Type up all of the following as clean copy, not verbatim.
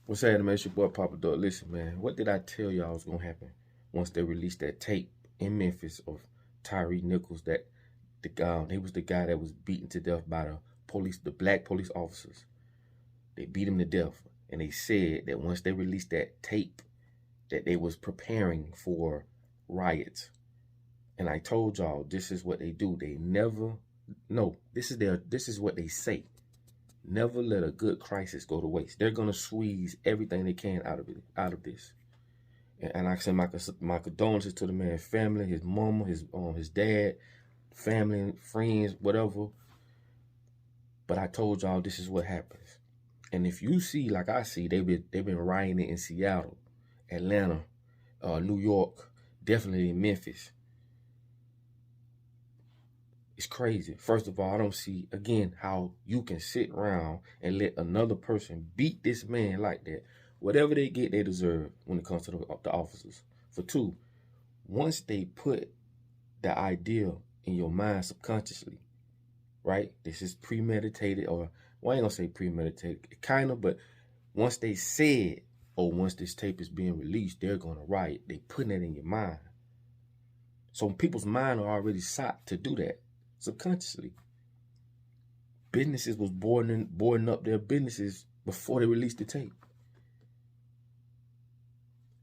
What's happening, man? It's your boy Papa Dog. Listen, man, what did I tell y'all was gonna happen once they released that tape in Memphis of Tyre Nichols? That the guy, he was the guy that was beaten to death by the police, the black police officers. They beat him to death, and they said that once they released that tape, that they was preparing for riots. And I told y'all this is what they do. They never, no, this is what they say. Never let a good crisis go to waste. They're gonna squeeze everything they can out of this. And I send my condolences to the man's family, his mama, his dad, family, friends, whatever. But I told y'all this is what happens. And if you see, like I see, they've been rioting in Seattle, Atlanta, New York, definitely in Memphis. It's crazy. First of all, I don't see, again, how you can sit around and let another person beat this man like that. Whatever they get, they deserve when it comes to the officers. For two, once they put the idea in your mind subconsciously, right? This is premeditated, or well, I ain't gonna say premeditated, kind of, but once they said, oh, once this tape is being released, they're gonna riot. They putting it in your mind. So people's mind are already set to do that subconsciously. Businesses was boarding up their businesses before they released the tape.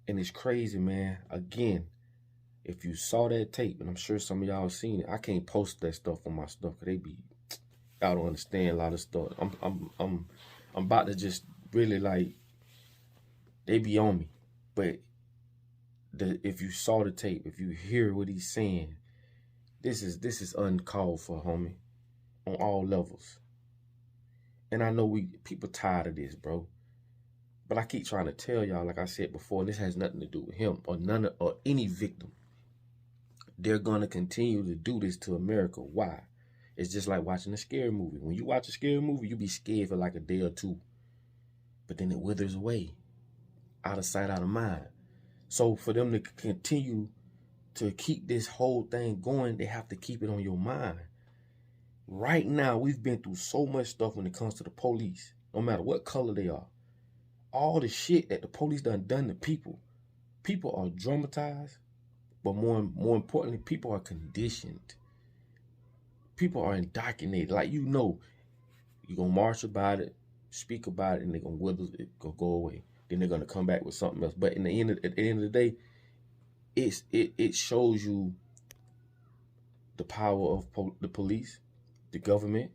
And it's crazy, man. Again, if you saw that tape, and I'm sure some of y'all seen it, I can't post that stuff on my stuff because y'all don't understand a lot of stuff. I'm about to just really like, they be on me. But if you saw the tape, if you hear what he's saying, this is uncalled for, homie, on all levels. And I know people tired of this, bro. But I keep trying to tell y'all, like I said before, and this has nothing to do with him or any victim. They're gonna continue to do this to America. Why? It's just like watching a scary movie. When you watch a scary movie, you be scared for like a day or two. But then it withers away. Out of sight, out of mind. So for them to continue to keep this whole thing going, they have to keep it on your mind. Right now, we've been through so much stuff when it comes to the police, no matter what color they are. All the shit that the police done to people. People are dramatized, but more importantly, people are conditioned. People are indoctrinated. Like, you know, you're going to march about it, speak about it, and they're going to wither it, go away. Then they're going to come back with something else. But at the end of the day, it shows you the power of the police, the government,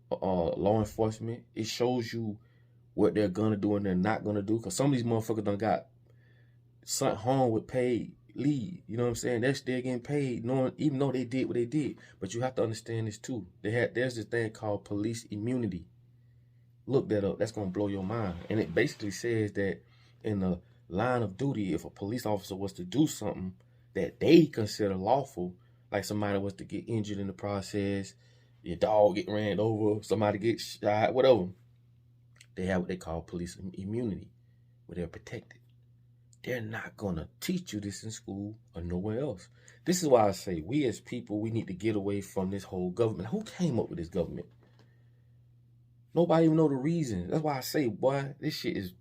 law enforcement. It shows you what they're gonna do and they're not gonna do. Cause some of these motherfuckers done got sent home with paid leave. You know what I'm saying? They're still getting paid, even though they did what they did. But you have to understand this too. There's this thing called police immunity. Look that up. That's gonna blow your mind. And it basically says that in the line of duty, if a police officer was to do something that they consider lawful, like somebody was to get injured in the process, your dog get ran over, somebody get shot, whatever, they have what they call police immunity, where they're protected. They're not gonna teach you this in school or nowhere else. This is why I say we as people, we need to get away from this whole government. Who came up with this government? Nobody even know the reason. That's why I say, boy, this shit is,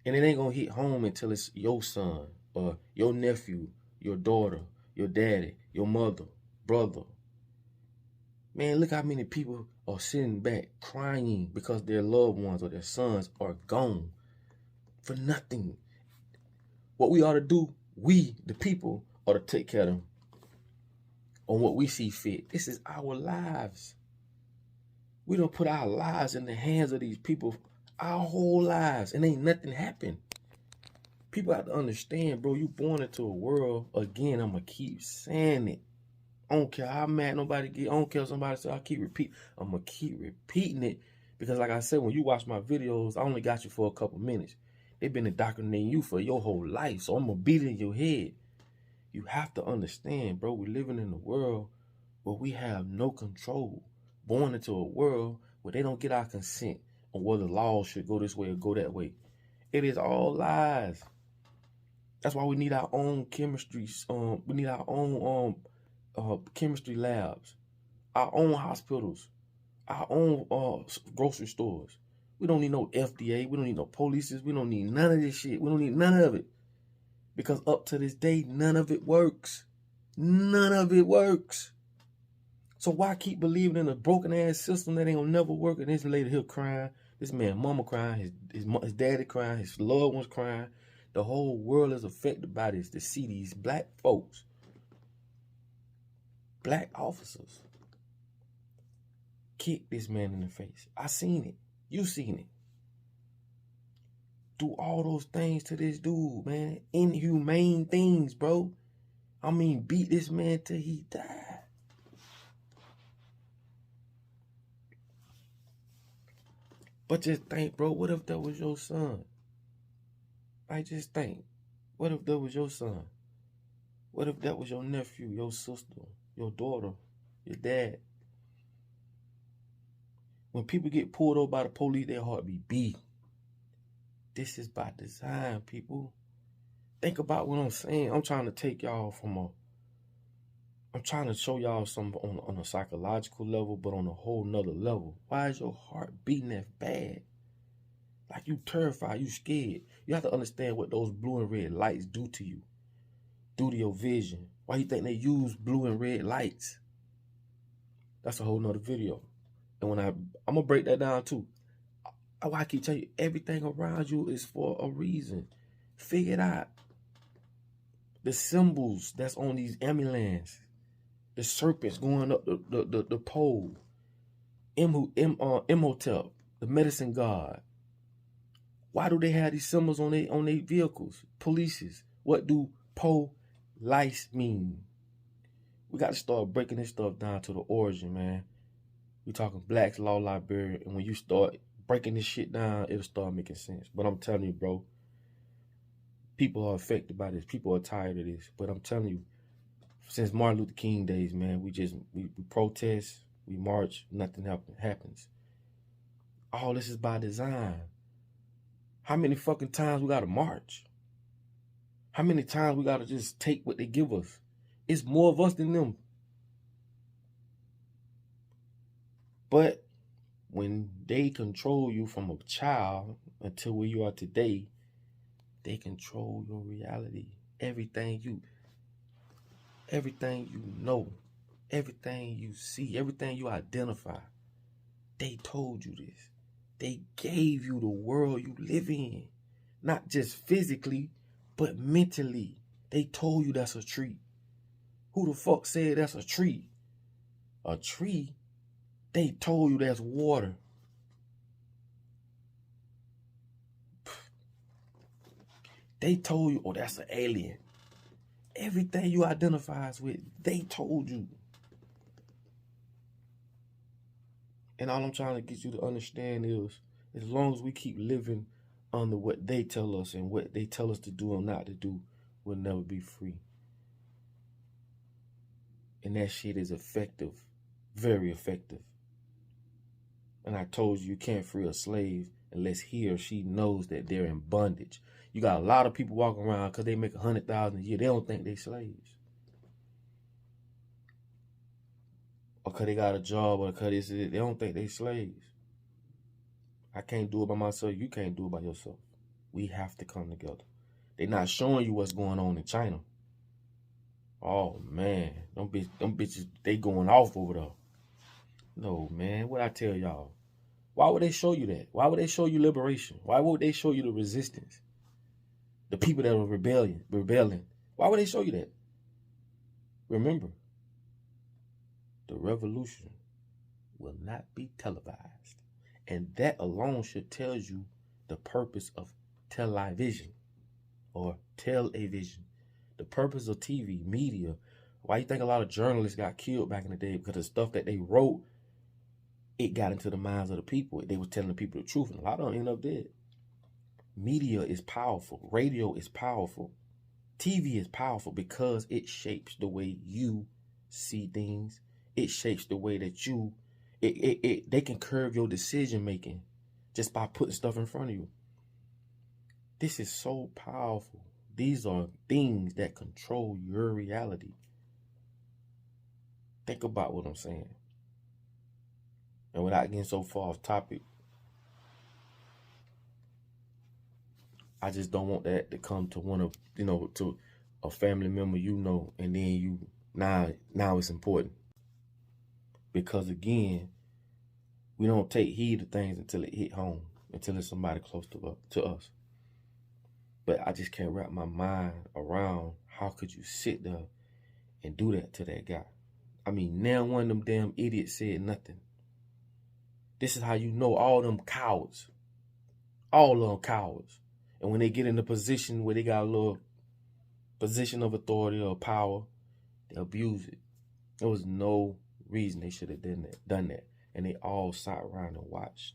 and it ain't gonna hit home until it's your son or your nephew, your daughter, your daddy, your mother, brother. Man, look how many people are sitting back crying because their loved ones or their sons are gone for nothing. What we ought to do, we, the people, ought to take care of them on what we see fit. This is our lives. We don't put our lives in the hands of these people our whole lives, and ain't nothing happened. People have to understand, bro, you born into a world, again, I'm going to keep saying it. I don't care how mad nobody get. I don't care if somebody say I keep repeating. I'm going to keep repeating it because, like I said, when you watch my videos, I only got you for a couple minutes. They've been indoctrinating you for your whole life, so I'm going to beat it in your head. You have to understand, bro, we're living in a world where we have no control. Born into a world where they don't get our consent on whether laws should go this way or go that way. It is all lies. That's why we need our own chemistry. We need our own chemistry labs, our own hospitals, our own grocery stores. We don't need no FDA. We don't need no police. We don't need none of this shit. We don't need none of it. Because up to this day, none of it works. None of it works. So why keep believing in a broken ass system that ain't gonna never work? And this lady here crying, this man mama crying, his daddy crying, his loved ones crying. The whole world is affected by this. To see these black folks, black officers, kick this man in the face. I seen it. You seen it. Do all those things to this dude, man. Inhumane things, bro. I mean, beat this man till he died. But just think, bro, what if that was your son? I just think, what if that was your son? What if that was your nephew, your sister, your daughter, your dad? When people get pulled over by the police, their heart be beating. This is by design, people. Think about what I'm saying. I'm trying to take y'all I'm trying to show y'all something on a psychological level, but on a whole nother level. Why is your heart beating that bad? Like you terrified, you scared. You have to understand what those blue and red lights do to you. Do to your vision. Why you think they use blue and red lights? That's a whole nother video. And when I'm gonna break that down too. I keep telling you, everything around you is for a reason. Figure it out. The symbols that's on these amulets, the serpents going up the pole, Imhotep, the medicine god. Why do they have these symbols on their vehicles? Polices. What do police mean? We got to start breaking this stuff down to the origin, man. We talking Black's Law Library, and when you start breaking this shit down, it'll start making sense. But I'm telling you, bro, people are affected by this. People are tired of this. But I'm telling you, since Martin Luther King days, man, we protest, we march, nothing happens. All this is by design. How many fucking times we gotta march? How many times we gotta just take what they give us? It's more of us than them. But when they control you from a child until where you are today, they control your reality. Everything you know, everything you see, everything you identify. They told you this. They gave you the world you live in. Not just physically, but mentally. They told you that's a tree. Who the fuck said that's a tree? A tree? They told you that's water. They told you, oh, that's an alien. Everything you identify with, they told you. And all I'm trying to get you to understand is, as long as we keep living under what they tell us and what they tell us to do and not to do, we'll never be free. And that shit is effective, very effective. And I told you, you can't free a slave unless he or she knows that they're in bondage. You got a lot of people walking around because they make $100,000 a year. They don't think they slaves. Or because they got a job, or because they don't think they slaves. I can't do it by myself. You can't do it by yourself. We have to come together. They're not showing you what's going on in China. Oh, man. Them bitches, they going off over there. No, man. What I tell y'all? Why would they show you that? Why would they show you liberation? Why would they show you the resistance? The people that are rebelling. Why would they show you that? Remember, the revolution will not be televised. And that alone should tell you the purpose of television or television. The purpose of TV, media. Why you think a lot of journalists got killed back in the day? Because the stuff that they wrote, it got into the minds of the people. They were telling the people the truth, and a lot of them ended up dead. Media is powerful. Radio is powerful. TV is powerful because it shapes the way you see things. It shapes the way that they can curve your decision making just by putting stuff in front of you. This is so powerful. These are things that control your reality. Think about what I'm saying. And without getting so far off topic, I just don't want that to come to one of, to a family member, and then now it's important. Because again, we don't take heed to things until it hit home, until it's somebody close to us. But I just can't wrap my mind around how could you sit there and do that to that guy. I mean, now one of them damn idiots said nothing. This is how you know all them cowards. All of them cowards. And when they get in a position where they got a little position of authority or power, they abuse it. There was no reason they should have done that. And they all sat around and watched.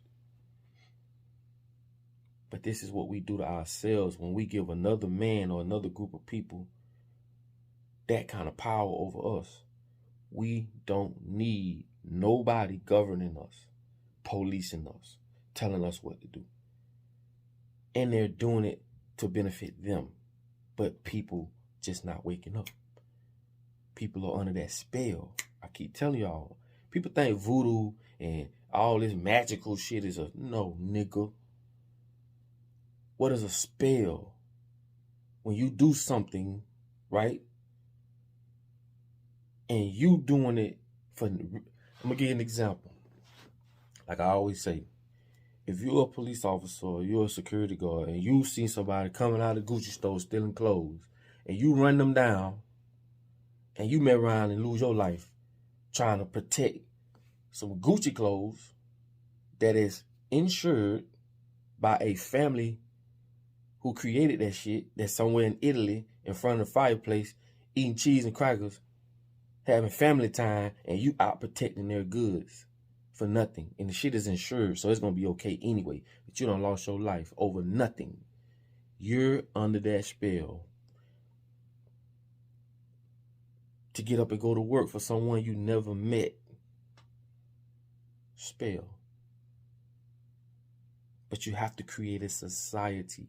But this is what we do to ourselves when we give another man or another group of people that kind of power over us. We don't need nobody governing us, policing us, telling us what to do. And they're doing it to benefit them. But people just not waking up. People are under that spell. I keep telling y'all. People think voodoo and all this magical shit is no, nigga. What is a spell? When you do something, right? And you doing it for, I'm going to give you an example. Like I always say, if you're a police officer or you're a security guard and you see somebody coming out of the Gucci store stealing clothes and you run them down and you may around and lose your life trying to protect some Gucci clothes that is insured by a family who created that shit, that's somewhere in Italy in front of the fireplace eating cheese and crackers, having family time, and you out protecting their goods for nothing. And the shit is insured, so it's going to be okay anyway. But you done lost your life over nothing. You're under that spell to get up and go to work for someone you never met. Spell. But you have to create a society,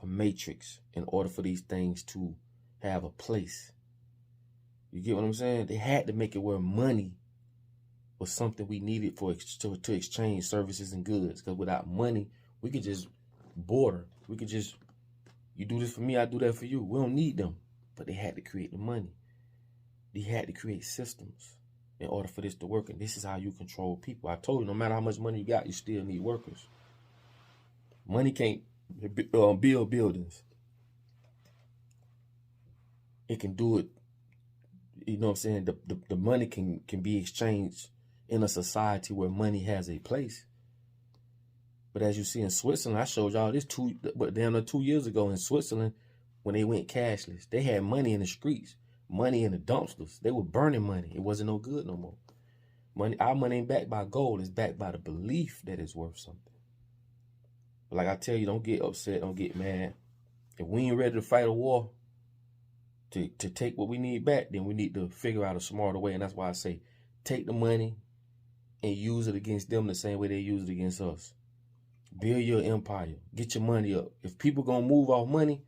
a matrix, in order for these things to have a place. You get what I'm saying? They had to make it where money was something we needed to exchange services and goods. Because without money, we could just border. We could just, you do this for me, I do that for you. We don't need them. But they had to create the money. They had to create systems in order for this to work. And this is how you control people. I told you, no matter how much money you got, you still need workers. Money can't build buildings. It can do it. You know what I'm saying? The money can be exchanged in a society where money has a place. But as you see in Switzerland, I showed y'all this 2 years ago in Switzerland when they went cashless. They had money in the streets, money in the dumpsters. They were burning money. It wasn't no good no more. Our money ain't backed by gold. It's backed by the belief that it's worth something. But like I tell you, don't get upset. Don't get mad. If we ain't ready to fight a war to take what we need back, then we need to figure out a smarter way. And that's why I say, take the money and use it against them the same way they use it against us. Build your empire. Get your money up. If people gonna move off money,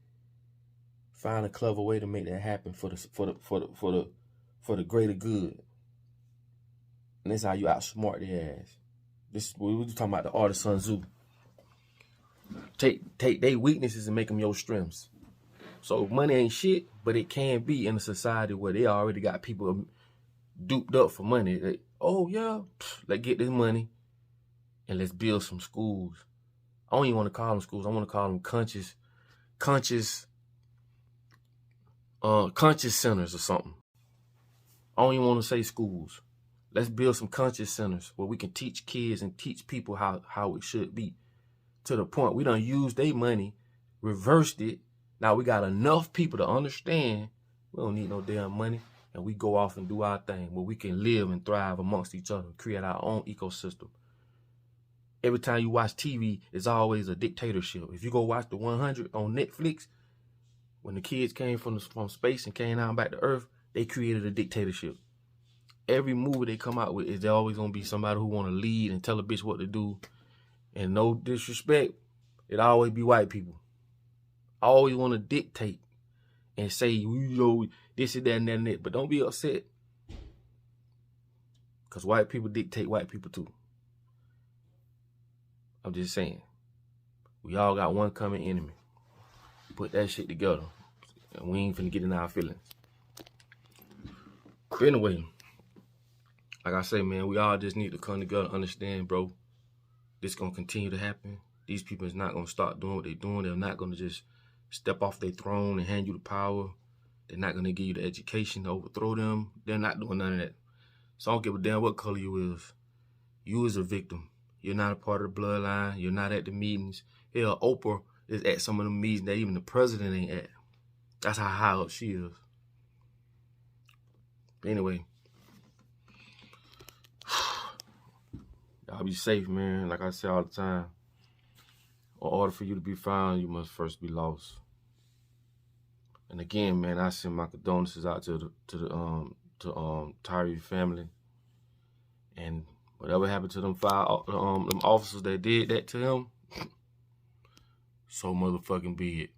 find a clever way to make that happen for the greater good. And that's how you outsmart their ass. We were talking about the art of Sun Tzu. Take their weaknesses and make them your strengths. So money ain't shit, but it can be in a society where they already got people duped up for money. Oh yeah, let's get this money and let's build some schools. I don't even want to call them schools. I want to call them conscious centers or something. I don't even want to say schools. Let's build some conscious centers where we can teach kids and teach people how it should be. To the point we done used their money, reversed it. Now we got enough people to understand we don't need no damn money, and we go off and do our thing where we can live and thrive amongst each other, create our own ecosystem. Every time you watch TV, it's always a dictatorship. If you go watch the 100 on Netflix, when the kids came from space and came down back to Earth, they created a dictatorship. Every movie they come out with is there always gonna be somebody who want to lead and tell a bitch what to do. And no disrespect, it always be white people. I always want to dictate and say, this is that and that and that. But don't be upset. Because white people dictate white people too. I'm just saying. We all got one common enemy. Put that shit together. And we ain't finna get in our feelings. But anyway, like I say, man, we all just need to come together, understand, bro. This gonna continue to happen. These people is not gonna start doing what they're doing. They're not gonna just step off their throne and hand you the power. They're not gonna give you the education to overthrow them. They're not doing none of that. So I don't give a damn what color you is. You is a victim. You're not a part of the bloodline. You're not at the meetings. Hell, Oprah is at some of the meetings that even the president ain't at. That's how high up she is. But anyway, y'all be safe, man. Like I say all the time, in order for you to be found, you must first be lost. And again, man, I send my condolences out to the Tyre family. And whatever happened to them them officers that did that to him, so motherfucking be it.